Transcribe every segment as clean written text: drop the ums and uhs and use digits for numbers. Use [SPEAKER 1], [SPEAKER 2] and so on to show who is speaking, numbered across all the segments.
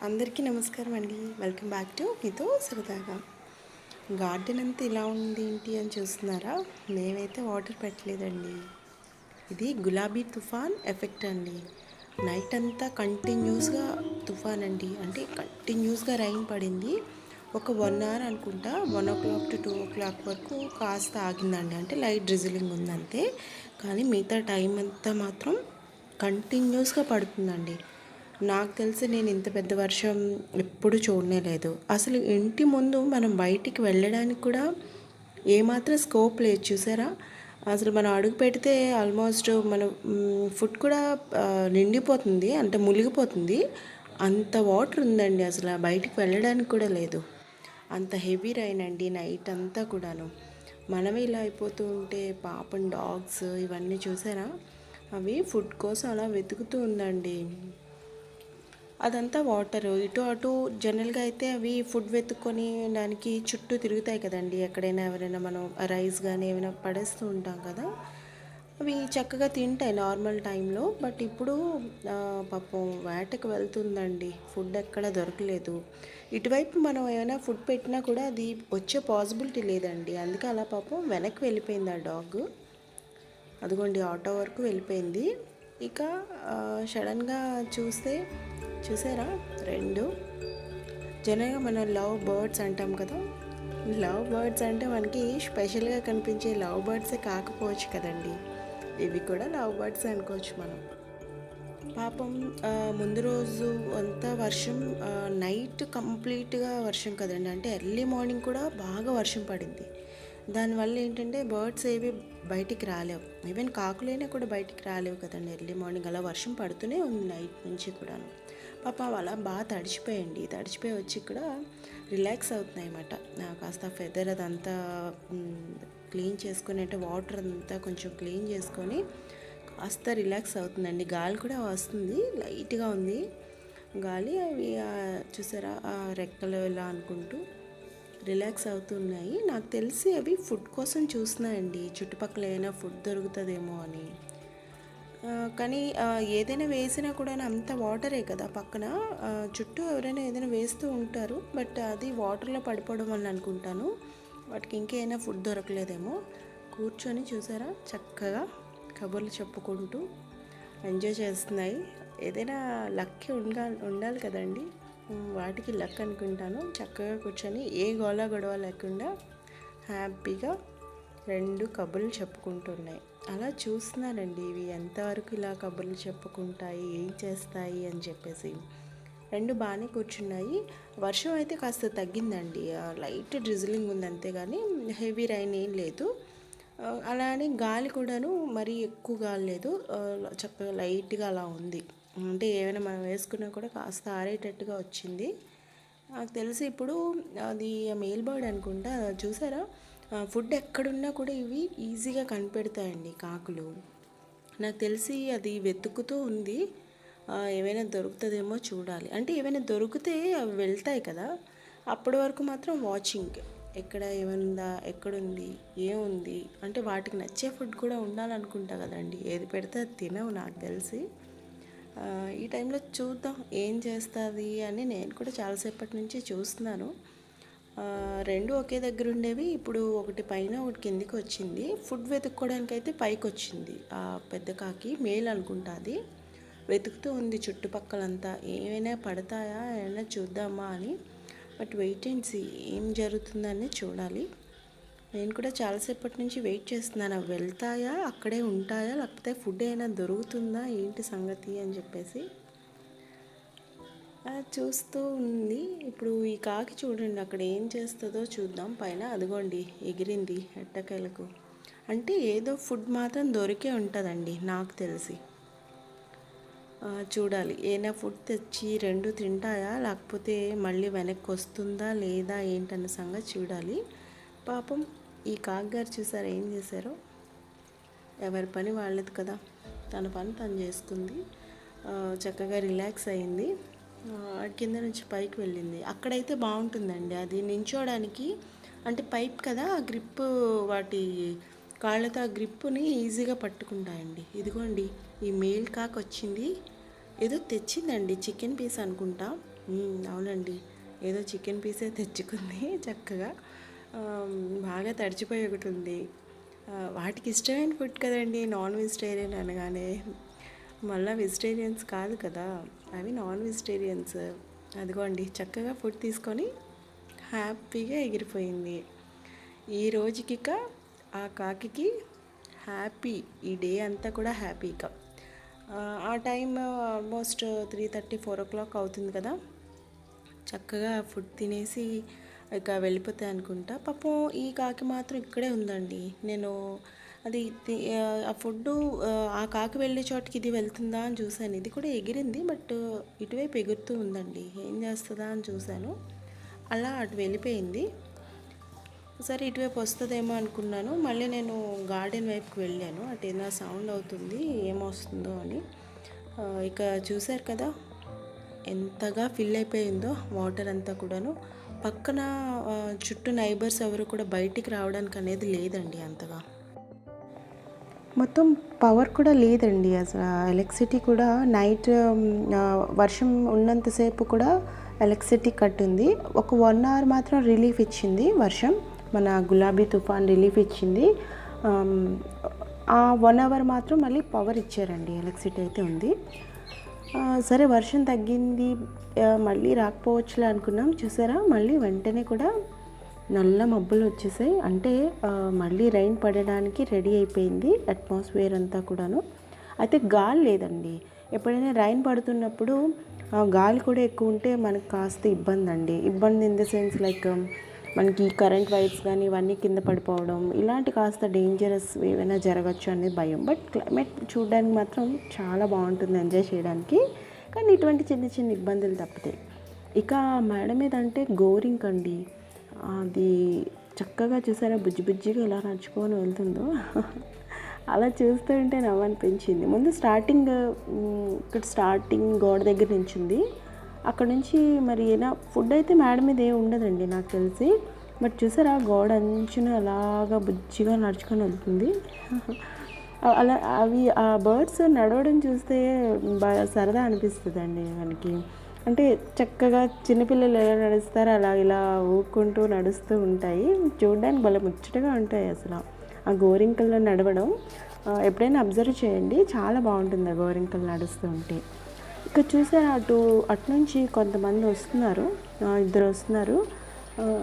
[SPEAKER 1] అందరికీ నమస్కారం అండి. వెల్కమ్ బ్యాక్ టు మీతో సరదాగా. గార్డెన్ అంతా ఇలా ఉంది ఏంటి అని చూస్తున్నారా? మేమైతే వాటర్ పెట్టలేదండి. ఇది గులాబీ తుఫాన్ ఎఫెక్ట్ అండి. నైట్ అంతా కంటిన్యూస్గా తుఫాన్ అండి. అంటే కంటిన్యూస్గా రైన్ పడింది. ఒక 1 అవర్ అనుకుంటా, 1 o'clock to 2 o'clock వరకు కాస్త ఆగిందండి. అంటే లైట్ డ్రిజిలింగ్ ఉందంతే. కానీ మిగతా టైం అంతా మాత్రం కంటిన్యూస్గా పడుతుందండి. నాకు తెలిసి నేను ఇంత పెద్ద వర్షం ఎప్పుడు చూడనే లేదు. అసలు ఇంటి ముందు మనం బయటికి వెళ్ళడానికి కూడా ఏమాత్రం స్కోప్ లేదు చూసారా. అసలు మనం అడుగు పెడితే ఆల్మోస్ట్ మనం ఫుడ్ కూడా నిండిపోతుంది, అంటే మునిగిపోతుంది. అంత వాటర్ ఉందండి. అసలు బయటికి వెళ్ళడానికి కూడా లేదు. అంత హెవీ రైన్ అండి నైట్ అంతా కూడాను. మనమే ఇలా అయిపోతూ ఉంటే పాపం డాగ్స్ ఇవన్నీ చూసారా, అవి ఫుడ్ కోసం అలా వెతుకుతూ ఉందండి. అదంతా వాటర్ ఇటు అటు. జనరల్గా అయితే అవి ఫుడ్ వెతుక్కొని దానికి చుట్టూ తిరుగుతాయి కదండి. ఎక్కడైనా ఎవరైనా మనం రైస్ కానీ ఏమైనా పడేస్తూ ఉంటాం కదా, అవి చక్కగా తింటాయి నార్మల్ టైంలో. బట్ ఇప్పుడు పాపం వేటకు వెళ్తుందండి. ఫుడ్ ఎక్కడ దొరకలేదు. ఇటువైపు మనం ఏమైనా ఫుడ్ పెట్టినా కూడా అది వచ్చే పాసిబిలిటీ లేదండి. అందుకే అలా పాపం వెనక్కి వెళ్ళిపోయింది ఆ డాగ్. అదిగోండి ఆటో వరకు వెళ్ళిపోయింది. ఇక సడన్గా చూసారా, 2 జనరల్గా మనం లవ్ బర్డ్స్ అంటాం కదా. లవ్ బర్డ్స్ అంటే మనకి స్పెషల్గా కనిపించే లవ్ బర్డ్సే కాకపోవచ్చు కదండి. ఇవి కూడా లవ్ బర్డ్స్ అనుకోవచ్చు మనం. పాపం ముందు రోజు అంతా వర్షం, నైట్ కంప్లీట్గా వర్షం కదండి. అంటే ఎర్లీ మార్నింగ్ కూడా బాగా వర్షం పడింది. దానివల్ల ఏంటంటే బర్డ్స్ ఏవి బయటికి రాలేవు. ఈవెన్ కాకులైనా కూడా బయటికి రాలేవు కదండి. ఎర్లీ మార్నింగ్ అలా వర్షం పడుతూనే ఉంది నైట్ నుంచి కూడాను. పాపం అలా బాగా తడిచిపోయి వచ్చి కూడా రిలాక్స్ అవుతున్నాయి అన్నమాట. కాస్త ఫెదర్ అదంతా క్లీన్ చేసుకొని, అంటే వాటర్ అంతా కొంచెం క్లీన్ చేసుకొని కాస్త రిలాక్స్ అవుతుందండి. గాలి కూడా వస్తుంది, లైట్గా ఉంది గాలి. అవి చూసారా రెక్కలు ఇలా అనుకుంటూ రిలాక్స్ అవుతున్నాయి. నాకు తెలిసి అవి ఫుడ్ కోసం చూస్తున్నాయండి, చుట్టుపక్కల ఏమైనా ఫుడ్ దొరుకుతుందేమో అని. కానీ ఏదైనా వేసినా కూడా అంత వాటరే కదా పక్కన. చుట్టూ ఎవరైనా ఏదైనా వేస్తూ ఉంటారు, బట్ అది వాటర్లో పడిపోవడం వల్ల అనుకుంటాను వాటికి ఇంకేమైనా ఫుడ్ దొరకలేదేమో. కూర్చొని చూసారా చక్కగా కబుర్లు చెప్పుకుంటూ ఎంజాయ్ చేస్తున్నాయి. ఏదైనా లక్ ఉండాలి కదండి. వాటికి లక్ అనుకుంటాను. చక్కగా కూర్చొని ఏ గొడవ లేకుండా హ్యాపీగా 2 కబుర్లు చెప్పుకుంటున్నాయి. అలా చూస్తున్నానండి ఇవి ఎంతవరకు ఇలా కబుర్లు చెప్పుకుంటాయి, ఏం చేస్తాయి అని చెప్పేసి. 2 బాగానే కూర్చున్నాయి. వర్షం అయితే కాస్త తగ్గిందండి. లైట్ డ్రిజిలింగ్ ఉంది అంతేగాని హెవీ రైన్ ఏం లేదు. అలానే గాలి కూడాను మరీ ఎక్కువ గాలి లేదు, చక్కగా లైట్గా అలా ఉంది. అంటే ఏమైనా మనం వేసుకున్నా కూడా కాస్త ఆరేటట్టుగా వచ్చింది. నాకు తెలిసి ఇప్పుడు అది మేల్ బర్డ్ అనుకుంటా. చూసారా, ఫుడ్ ఎక్కడున్నా కూడా ఇవి ఈజీగా కనిపెడతాయండి కాకులు. నాకు తెలిసి అది వెతుకుతూ ఉంది. ఏమైనా దొరుకుతుందేమో చూడాలి. అంటే ఏమైనా దొరికితే అవి వెళ్తాయి కదా, అప్పటి వరకు మాత్రం వాచింగ్. ఎక్కడ ఏముందా, ఎక్కడుంది, ఏముంది అంటే వాటికి నచ్చే ఫుడ్ కూడా ఉండాలనుకుంటా కదండి. ఏది పెడితే అది తినవు నాకు తెలిసి. ఈ టైంలో చూద్దాం ఏం చేస్తుంది అని నేను కూడా చాలాసేపటి నుంచి చూస్తున్నాను. 2 ఒకే దగ్గర ఉండేవి ఇప్పుడు ఒకటి పైన ఒకటి కిందికి వచ్చింది. ఫుడ్ వెతుక్కోవడానికి అయితే పైకి వచ్చింది. పెద్ద కాకి మేల్ అనుకుంటా, అది వెతుకుతూ ఉంది చుట్టుపక్కలంతా. ఏమైనా పడతాయా ఏమైనా చూద్దామా అని. బట్ వెయిట్ అండ్ సీ ఏం జరుగుతుందని చూడాలి. నేను కూడా చాలాసేపటి నుంచి వెయిట్ చేస్తున్నాను. అవి వెళ్తాయా, అక్కడే ఉంటాయా, లేకపోతే ఫుడ్ అయినా దొరుకుతుందా, ఏంటి సంగతి అని చెప్పేసి చూస్తూ ఉంది. ఇప్పుడు ఈ కాకి చూడండి అక్కడ ఏం చేస్తుందో చూద్దాం. పైన అదిగోండి ఎగిరింది ఎట్టకేలకు. అంటే ఏదో ఫుడ్ మాత్రం దొరికే ఉంటుందండి నాకు తెలిసి. చూడాలి ఏమైనా ఫుడ్ తెచ్చి 2 తింటాయా, లేకపోతే మళ్ళీ వెనక్కి వస్తుందా లేదా ఏంటన్న సంగతి చూడాలి. పాపం ఈ కాకిగారు చూసారు ఏం చేశారో. ఎవరి పని వాళ్ళది కదా, తన పని తను చేసుకుంది. చక్కగా రిలాక్స్ అయింది. కింద నుంచి పైకి వెళ్ళింది. అక్కడైతే బాగుంటుందండి అది నించోడానికి. అంటే పైప్ కదా, ఆ గ్రిప్ వాటి కాళ్ళతో ఆ గ్రిప్పుని ఈజీగా పట్టుకుంటాయండి. ఇదిగోండి ఈ మేల్ కాకి వచ్చింది, ఏదో తెచ్చిందండి చికెన్ పీస్ అనుకుంటా. అవునండి. ఏదో చికెన్ పీసే తెచ్చుకుంది చక్కగా. బాగా తడిచిపోయి ఒకటుంది. వాటికి ఇష్టమైన ఫుడ్ కదండీ నాన్ వెజిటేరియన్ అనగానే. మళ్ళా వెజిటేరియన్స్ కాదు కదా, అవి నాన్ వెజిటేరియన్స్. అదిగోండి చక్కగా ఫుడ్ తీసుకొని హ్యాపీగా ఎగిరిపోయింది. ఈ రోజుకిక ఆ కాకికి హ్యాపీ, ఈ డే అంతా కూడా హ్యాపీగా. ఆ టైం ఆల్మోస్ట్ 3:30, 4 అవుతుంది కదా. చక్కగా ఫుడ్ తినేసి ఇక వెళ్ళిపోతాయి అనుకుంటా. పాపం ఈ కాకి మాత్రం ఇక్కడే ఉందండి. నేను అది ఆ ఫుడ్డు, ఆ కాకి వెళ్ళే చోటికి ఇది వెళ్తుందా అని చూశాను. ఇది కూడా ఎగిరింది, బట్ ఇటువైపు ఎగురుతూ ఉందండి. ఏం చేస్తుందా అని చూశాను. అలా అటు వెళ్ళిపోయింది. సరే ఇటువైపు వస్తుందేమో అనుకున్నాను. మళ్ళీ నేను గార్డెన్ వైపుకి వెళ్ళాను. అటు ఏదైనా సౌండ్ అవుతుంది, ఏమొస్తుందో అని. ఇక చూశారు కదా ఎంతగా ఫిల్ అయిపోయిందో వాటర్ అంతా కూడాను. పక్కన చుట్టూ నైబర్స్ ఎవరు కూడా బయటికి రావడానికి అనేది లేదండి అంతగా. మొత్తం పవర్ కూడా లేదండి అసలు. ఎలక్ట్రిసిటీ కూడా నైట్ వర్షం ఉన్నంతసేపు కూడా ఎలక్ట్రిసిటీ కట్ ఉంది. ఒక 1 hour మాత్రం రిలీఫ్ ఇచ్చింది వర్షం. మన గులాబీ తుఫాన్ రిలీఫ్ ఇచ్చింది. ఆ 1 hour మాత్రం మళ్ళీ పవర్ ఇచ్చారండి, ఎలక్ట్రిసిటీ అయితే ఉంది. సరే వర్షం తగ్గింది, మళ్ళీ రాకపోవచ్చులే అనుకున్నాం. చూసారా మళ్ళీ వెంటనే కూడా నల్ల మబ్బులు వచ్చేసాయి. అంటే మళ్ళీ రైన్ పడడానికి రెడీ అయిపోయింది అట్మాస్ఫియర్ అంతా కూడాను. అయితే గాలి లేదండి. ఎప్పుడైనా రైన్ పడుతున్నప్పుడు గాలి కూడా ఎక్కువ ఉంటే మనకు కాస్త ఇబ్బంది అండి. ఇబ్బంది ఇన్ ద సెన్స్ లైక్ మనకి కరెంట్ వైర్స్ కానీ ఇవన్నీ కింద పడిపోవడం, ఇలాంటి కాస్త డేంజరస్ ఏమైనా జరగచ్చు అనేది భయం. బట్ క్లైమేట్ చూడడానికి మాత్రం చాలా బాగుంటుంది ఎంజాయ్ చేయడానికి. కానీ ఇటువంటి చిన్న చిన్న ఇబ్బందులు తప్పితాయి. ఇక మేడం మీద అంటే గోరింక్ అండి. అది చక్కగా చూసారా బుజ్జి బుజ్జిగా ఎలా నడుచుకొని వెళ్తుందో. అలా చూస్తూ ఉంటే నవ్వనిపించింది. ముందు ఇక్కడ స్టార్టింగ్ గోడ దగ్గర నించుంది. అక్కడ నుంచి మరి ఏనా ఫుడ్ అయితే మేడం మీద ఏమి ఉండదండి నాకు తెలిసి. బట్ చూసారా గోడ అంచున అలాగా బుజ్జిగా నడుచుకొని వెళ్తుంది. అలా ఆ బర్డ్స్ నడవడం చూస్తే బాగా సరదా అనిపిస్తుందండి మనకి. అంటే చక్కగా చిన్నపిల్లలు ఎలా నడుస్తారో అలా ఇలా ఊక్కుంటూ నడుస్తూ ఉంటాయి. చూడడానికి భలే ముచ్చటగా ఉంటాయి అసలు ఆ గోరింకల్లో నడవడం. ఎప్పుడైనా అబ్జర్వ్ చేయండి, చాలా బాగుంటుంది ఆ గోరింకలు నడుస్తూ ఉంటే. ఇక్కడ చూసారా అటు నుంచి కొంతమంది వస్తున్నారు, 2 వస్తున్నారు.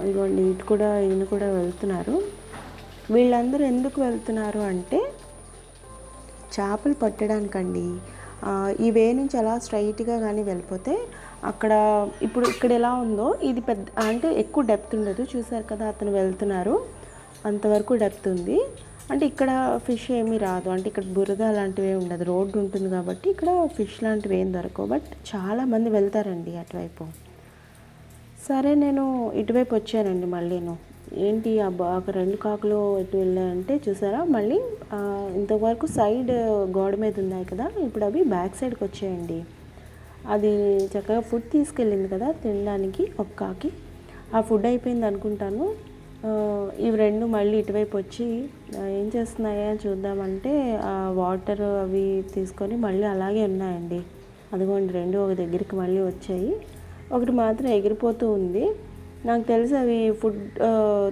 [SPEAKER 1] ఇదిగోండి ఈయన కూడా వెళ్తున్నారు. వీళ్ళందరూ ఎందుకు వెళ్తున్నారు అంటే చేపలు పట్టడానికండి. ఈ వే నుంచి అలా స్ట్రైట్గా కానీ వెళ్ళిపోతే అక్కడ ఇక్కడ ఎలా ఉందో ఇది పెద్ద అంటే ఎక్కువ డెప్త్ ఉండదు. చూసారు కదా అతను వెళ్తున్నారు, అంతవరకు డెప్త్ ఉంది. అంటే ఇక్కడ ఫిష్ ఏమీ రాదు, అంటే ఇక్కడ బురద అలాంటివి ఉండదు, రోడ్డు ఉంటుంది కాబట్టి ఇక్కడ ఫిష్ లాంటివి ఏం దొరకవు. బట్ చాలామంది వెళ్తారండి అటువైపు. సరే నేను ఇటువైపు వచ్చానండి మళ్ళీను. ఏంటి ఒక 2 కాకులు ఎటు వెళ్ళాయంటే చూసారా మళ్ళీ ఇంతవరకు సైడ్ గోడ మీద ఉన్నాయి కదా, ఇప్పుడు అవి బ్యాక్ సైడ్కి వచ్చాయండి. అది చక్కగా ఫుడ్ తీసుకెళ్ళింది కదా తినడానికి ఒక కాకి. ఆ ఫుడ్ అయిపోయింది అనుకుంటాను. ఇవి 2 మళ్ళీ ఇటువైపు వచ్చి ఏం చేస్తున్నాయా చూద్దామంటే ఆ వాటర్ అవి తీసుకొని మళ్ళీ అలాగే ఉన్నాయండి. అదిగోండి 2 ఒక దగ్గరికి మళ్ళీ వచ్చాయి. ఒకటి మాత్రం ఎగిరిపోతూ ఉంది. నాకు తెలిసి అవి ఫుడ్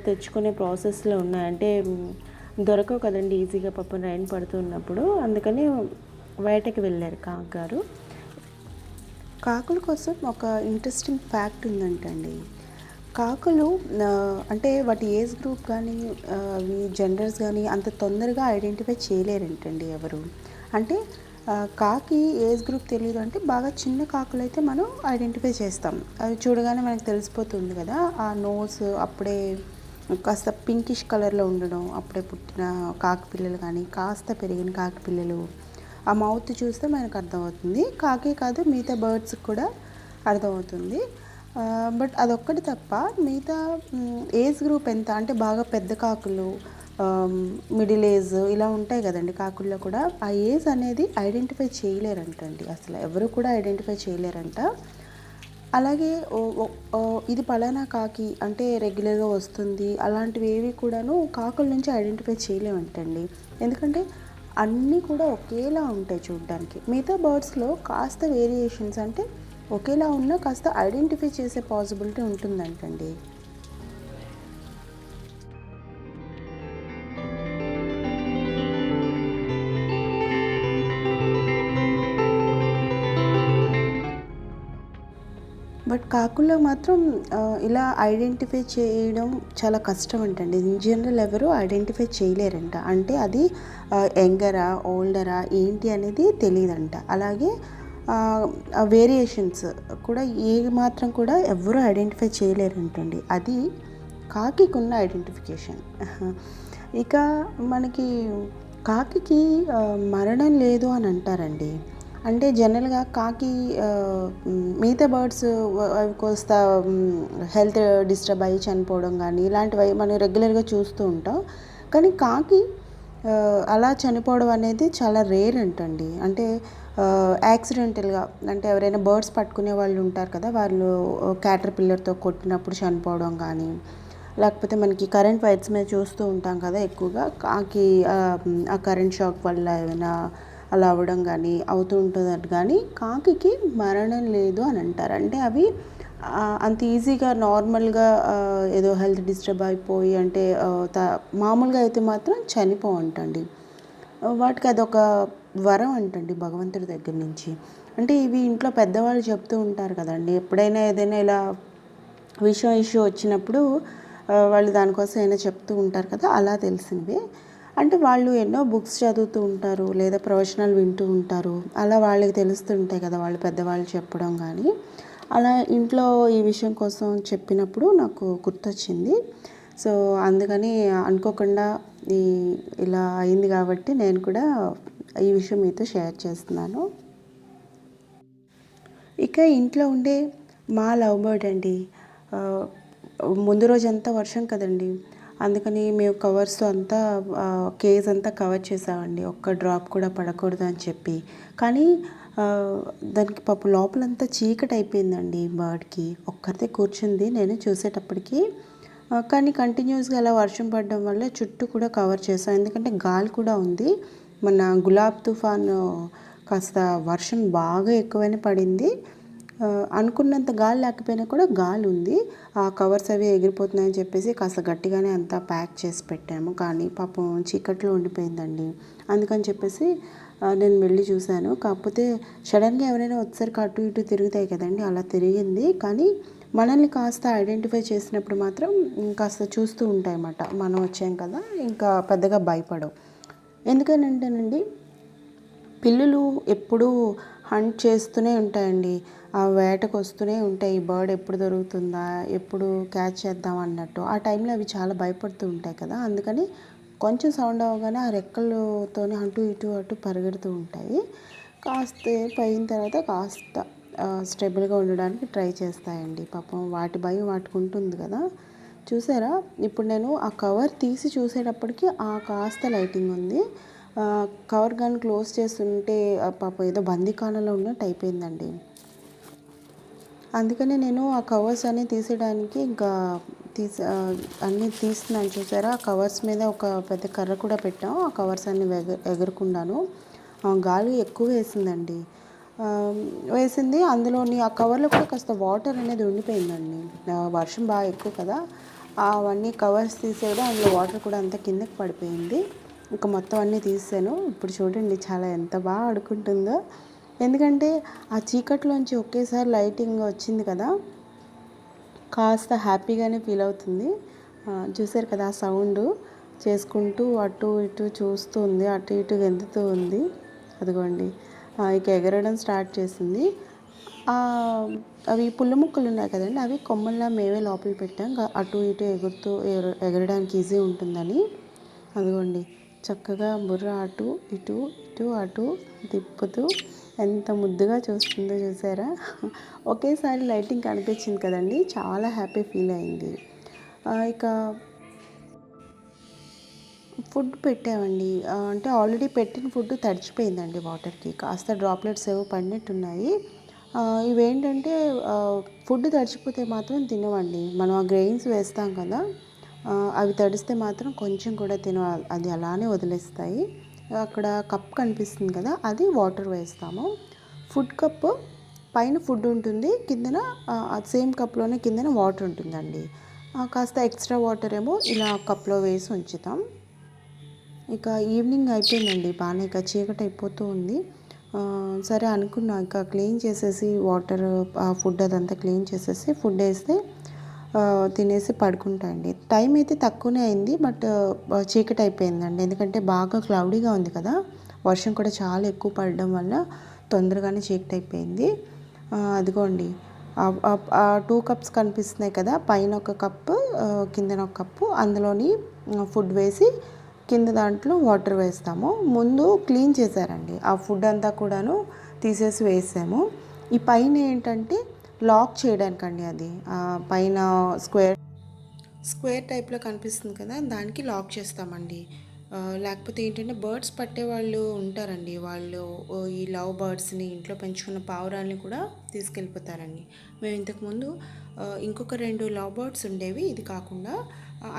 [SPEAKER 1] తెచ్చుకునే ప్రాసెస్లో ఉన్నాయి. అంటే దొరకవు కదండి ఈజీగా పాపం రైన్ పడుతున్నప్పుడు, అందుకని వేటకి వెళ్ళారు కాకుగారు. కాకుల కోసం ఒక ఇంట్రెస్టింగ్ ఫ్యాక్ట్ ఉందంటండి. కాకులు అంటే వాటి ఏజ్ గ్రూప్ కానీ అవి జెండర్స్ కానీ అంత తొందరగా ఐడెంటిఫై చేయలేరంటండి ఎవరు. అంటే కాకి ఏజ్ గ్రూప్ తెలియదు అంటే బాగా చిన్న కాకులు అయితే మనం ఐడెంటిఫై చేస్తాం. అవి చూడగానే మనకు తెలిసిపోతుంది కదా. ఆ నోస్ అప్పుడే కాస్త పింకిష్ కలర్లో ఉండడం, అప్పుడే పుట్టిన కాకి పిల్లలు కానీ కాస్త పెరిగిన కాకి పిల్లలు, ఆ మౌత్ చూస్తే మనకు అర్థమవుతుంది. కాకే కాదు మిగతా బర్డ్స్కి కూడా అర్థమవుతుంది. బట్ అదొక్కటి తప్ప మిగతా ఏజ్ గ్రూప్ ఎంత అంటే బాగా పెద్ద కాకులు, మిడిల్ ఏజ్ ఇలా ఉంటాయి కదండి కాకుల్లో కూడా, ఆ ఏజ్ అనేది ఐడెంటిఫై చేయలేరంటండి. అసలు ఎవరు కూడా ఐడెంటిఫై చేయలేరంట. అలాగే ఇది పలానా కాకి అంటే రెగ్యులర్గా వస్తుంది అలాంటివి ఏవి కూడాను కాకుల నుంచి ఐడెంటిఫై చేయలేమంటండి. ఎందుకంటే అన్నీ కూడా ఒకేలా ఉంటాయి చూడడానికి. మిగతా బర్డ్స్లో కాస్త వేరియేషన్స్ అంటే ఒకేలా ఉన్నా కాస్త ఐడెంటిఫై చేసే పాసిబిలిటీ ఉంటుందంటండి. బట్ కాకుల్లో మాత్రం ఇలా ఐడెంటిఫై చేయడం చాలా కష్టం అంటండి. ఇన్ జనరల్ ఎవరు ఐడెంటిఫై చేయలేరంట. అంటే అది యంగరా, ఓల్డరా ఏంటి అనేది తెలీదంట. అలాగే వేరియేషన్స్ కూడా ఏ మాత్రం కూడా ఎవ్వరూ ఐడెంటిఫై చేయలేరంటండి. అది కాకికున్న ఐడెంటిఫికేషన్. ఇక మనకి కాకికి మరణం లేదు అని అంటారండి. అంటే జనరల్గా కాకి మిగతా బర్డ్స్ అవి కోస్త హెల్త్ డిస్టర్బ్ అయ్యి చనిపోవడం కానీ ఇలాంటివి మనం రెగ్యులర్గా చూస్తూ ఉంటాం. కానీ కాకి అలా చనిపోవడం అనేది చాలా రేర్ అంటండి. అంటే యాక్సిడెంటల్గా, అంటే ఎవరైనా బర్డ్స్ పట్టుకునే వాళ్ళు ఉంటారు కదా, వాళ్ళు క్యాటర్ పిల్లర్తో కొట్టినప్పుడు చనిపోవడం కానీ, లేకపోతే మనకి కరెంట్ వైర్స్ మీద చూస్తూ ఉంటాం కదా ఎక్కువగా, కాకి ఆ కరెంట్ షాక్ వల్ల ఏమైనా అలా అవ్వడం కానీ అవుతూ ఉంటుందట. కానీ కాకికి మరణం లేదు అని అంటారు. అంటే అవి అంత ఈజీగా నార్మల్గా ఏదో హెల్త్ డిస్టర్బ్ అయిపోయి అంటే మామూలుగా అయితే మాత్రం చనిపోవంటండి. వాటికి అదొక వరం అంటండి భగవంతుడి దగ్గర నుంచి. అంటే ఇవి ఇంట్లో పెద్దవాళ్ళు చెప్తూ ఉంటారు కదండి, ఎప్పుడైనా ఏదైనా ఇలా ఇష్యూ వచ్చినప్పుడు వాళ్ళు దానికోసం ఏమైనా చెప్తూ ఉంటారు కదా, అలా తెలిసినవి. అంటే వాళ్ళు ఎన్నో బుక్స్ చదువుతూ ఉంటారు, లేదా ప్రవచనాలు వింటూ ఉంటారు. అలా వాళ్ళకి తెలుస్తుంటాయి కదా, వాళ్ళు పెద్దవాళ్ళు చెప్పడం కానీ. అలా ఇంట్లో ఈ విషయం కోసం చెప్పినప్పుడు నాకు గుర్తొచ్చింది. సో అందుకని అనుకోకుండా ఇలా అయింది కాబట్టి నేను కూడా ఈ విషయం మీతో షేర్ చేస్తున్నాను. ఇక ఇంట్లో ఉండే మా లవ్ బర్డ్ అండి. ముందు రోజంతా వర్షం కదండి, అందుకని మేము కవర్స్తో అంతా కేజ్ అంతా కవర్ చేసామండి, ఒక్క డ్రాప్ కూడా పడకూడదు అని చెప్పి. కానీ దానికి పాపం లోపలంతా చీకటి అయిపోయిందండి. బర్డ్కి ఒక్కరితే కూర్చుంది నేను చూసేటప్పటికి. కానీ కంటిన్యూస్గా అలా వర్షం పడడం వల్ల చుట్టూ కూడా కవర్ చేసాం, ఎందుకంటే గాలి కూడా ఉంది. మన గులాబ్ తుఫాన్ కాస్త వర్షం బాగా ఎక్కువనే పడింది. అనుకున్నంత గాలి లేకపోయినా కూడా గాలి ఉంది. ఆ కవర్స్ అవి ఎగిరిపోతున్నాయని చెప్పేసి కాస్త గట్టిగానే అంతా ప్యాక్ చేసి పెట్టాము. కానీ పాపం చీకట్లో ఉండిపోయిందండి. అందుకని చెప్పేసి నేను వెళ్ళి చూశాను. కాకపోతే సడన్గా ఎవరైనా వచ్చేసరికి అటు ఇటు తిరుగుతాయి కదండి, అలా తిరిగింది. కానీ మనల్ని కాస్త ఐడెంటిఫై చేసినప్పుడు మాత్రం కాస్త చూస్తూ ఉంటాయన్నమాట. మనం వచ్చాం కదా, ఇంకా పెద్దగా భయపడవు. ఎందుకనంటేనండి, పిల్లులు ఎప్పుడూ హంట్ చేస్తూనే ఉంటాయండి. ఆ వేటకు వస్తూనే ఉంటాయి. ఈ బర్డ్ ఎప్పుడు దొరుకుతుందా, ఎప్పుడు క్యాచ్ చేద్దాం అన్నట్టు. ఆ టైంలో అవి చాలా భయపడుతూ ఉంటాయి కదా, అందుకని కొంచెం సౌండ్ అవ్వగానే ఆ రెక్కలతోనే అటు ఇటు అటు పరిగెడుతూ ఉంటాయి. కాసేపు అయిన తర్వాత కాస్త స్టేబుల్గా ఉండడానికి ట్రై చేస్తాయండి. పాపం వాటి భయం వాటికి ఉంటుంది కదా. చూసారా, ఇప్పుడు నేను ఆ కవర్ తీసి చూసేటప్పటికి ఆ కాస్త లైటింగ్ ఉంది. కవర్ కానీ క్లోజ్ చేస్తుంటే పాపం ఏదో బందీఖానలో ఉన్నట్టు అయిపోయిందండి. అందుకని నేను ఆ కవర్స్ అన్నీ తీసేయడానికి ఇంకా అన్నీ తీస్తున్నాను. చూసారా, ఆ కవర్స్ మీద ఒక పెద్ద కర్ర కూడా పెట్టాం, ఆ కవర్స్ అన్నీ ఎగరకుండాను. గాలి ఎక్కువ వేసిందండి, వేసింది. అందులోని ఆ కవర్లో కూడా కాస్త వాటర్ అనేది ఉండిపోయిందండి. వర్షం బాగా ఎక్కువ కదా, అవన్నీ కవర్స్ తీసేయడం, అందులో వాటర్ కూడా అంతా కిందకి పడిపోయింది. ఇంకా మొత్తం అన్నీ తీసాను. ఇప్పుడు చూడండి చాలా ఎంత బాగా ఆడుకుంటుందో. ఎందుకంటే ఆ చీకట్లోంచి ఒకేసారి లైటింగ్ వచ్చింది కదా, కాస్త హ్యాపీగానే ఫీల్ అవుతుంది. చూసారు కదా, ఆ సౌండ్ చేసుకుంటూ అటు ఇటు చూస్తూ ఉంది, అటు ఇటు గెంతుతూ ఉంది. అదిగోండి ఇక ఎగరడం స్టార్ట్ చేసింది. అవి పుల్ల ముక్కలు ఉన్నాయి కదండి, అవి కొమ్మల్లా మేమే లోపల పెట్టాం, అటు ఇటు ఎగురుతూ ఎగరడానికి ఈజీ ఉంటుందని. అదిగోండి చక్కగా బుర్ర అటు ఇటు ఇటు అటు తిప్పుతూ ఎంత ముద్దుగా చూస్తుందో చూసారా. ఒకేసారి లైటింగ్ కనిపించింది కదండి, చాలా హ్యాపీ ఫీల్ అయింది. ఇక ఫుడ్ పెట్టామండి. అంటే ఆల్రెడీ పెట్టిన ఫుడ్ తడిచిపోయిందండి వాటర్కి, కాస్త డ్రాప్లెట్స్ ఏవో పడినట్టున్నాయి. ఇవేంటంటే ఫుడ్ తడిచిపోతే మాత్రం తినవండి. మనం ఆ గ్రెయిన్స్ వేస్తాం కదా, అవి తడిస్తే మాత్రం కొంచెం కూడా అది అలానే వదిలేస్తాయి. అక్కడ కప్ కనిపిస్తుంది కదా, అది వాటర్ వేస్తాము. ఫుడ్ కప్ పైన ఫుడ్ ఉంటుంది, కిందన సేమ్ కప్లోనే కిందన వాటర్ ఉంటుందండి. కాస్త ఎక్స్ట్రా వాటర్ ఏమో ఇలా కప్లో వేసి ఉంచుతాం. ఇక ఈవినింగ్ అయిపోయిందండి, బాగానే ఇక చీకటి అయిపోతూ ఉంది. సరే అనుకున్నా ఇక క్లీన్ చేసేసి వాటర్ ఫుడ్ అదంతా క్లీన్ చేసేసి ఫుడ్ వేస్తే తినేసి పడుకుంటా అండి. టైం అయితే తక్కువనే అయింది, బట్ చీకటి అయిపోయిందండి. ఎందుకంటే బాగా క్లౌడీగా ఉంది కదా, వర్షం కూడా చాలా ఎక్కువ పడడం వల్ల తొందరగానే చీకటి అయిపోయింది. అదిగోండి ఆ 2 కప్స్ కనిపిస్తున్నాయి కదా, పైన ఒక కప్పు కిందన ఒక కప్పు, అందులోని ఫుడ్ వేసి కింద దాంట్లో వాటర్ వేస్తాము. ముందు క్లీన్ చేశారండి, ఆ ఫుడ్ అంతా కూడాను తీసేసి వేసాము. ఈ పైన ఏంటంటే లాక్ చేయడానికండి, అది పైన స్క్వేర్ టైప్లో కనిపిస్తుంది కదా, దానికి లాక్ చేస్తామండి. లేకపోతే ఏంటంటే బర్డ్స్ పట్టే వాళ్ళు ఉంటారండి, వాళ్ళు ఈ లవ్ బర్డ్స్ని ఇంట్లో పెంచుకున్న పావురాల్ని కూడా తీసుకెళ్ళిపోతారండి. మేము ఇంతకుముందు ఇంకొక 2 లవ్ బర్డ్స్ ఉండేవి, ఇది కాకుండా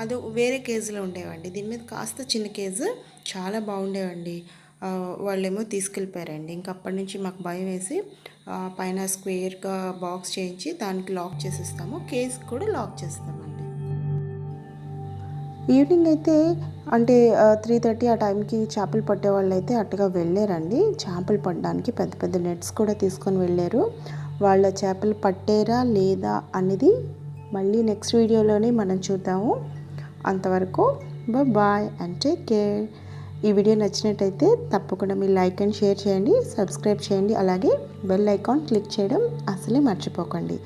[SPEAKER 1] అది వేరే కేజీలో ఉండేవండి. దీని మీద కాస్త చిన్న కేజు, చాలా బాగుండేవండి. వాళ్ళేమో తీసుకెళ్ళిపోయారండి. ఇంక అప్పటి నుంచి మాకు భయం వేసి పైన స్క్వేర్గా బాక్స్ చేయించి దానికి లాక్ చేసిస్తాము, కేజ్కి కూడా లాక్ చేస్తామండి. ఈవినింగ్ అయితే అంటే 3:30 ఆ టైంకి చేపలు పట్టే వాళ్ళు అయితే అట్టుగా వెళ్ళారండి. చేపలు పట్టడానికి పెద్ద పెద్ద నెట్స్ కూడా తీసుకొని వెళ్ళారు. వాళ్ళ చేపలు పట్టారా లేదా అనేది మళ్ళీ నెక్స్ట్ వీడియోలోనే మనం చూద్దాము. అంతవరకు బాయ్ అండ్ టేక్ కేర్. ఈ వీడియో నచ్చినట్టయితే తప్పకుండా మీరు లైక్ అండ్ షేర్ చేయండి, సబ్స్క్రైబ్ చేయండి, అలాగే బెల్ ఐకాన్ క్లిక్ చేయడం అసలే మర్చిపోకండి.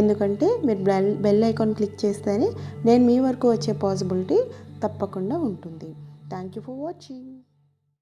[SPEAKER 1] ఎందుకంటే మీరు బెల్ ఐకాన్ క్లిక్ చేస్తేనే నేను మీ వరకు వచ్చే పాసిబిలిటీ తప్పకుండా ఉంటుంది. Thank you for watching.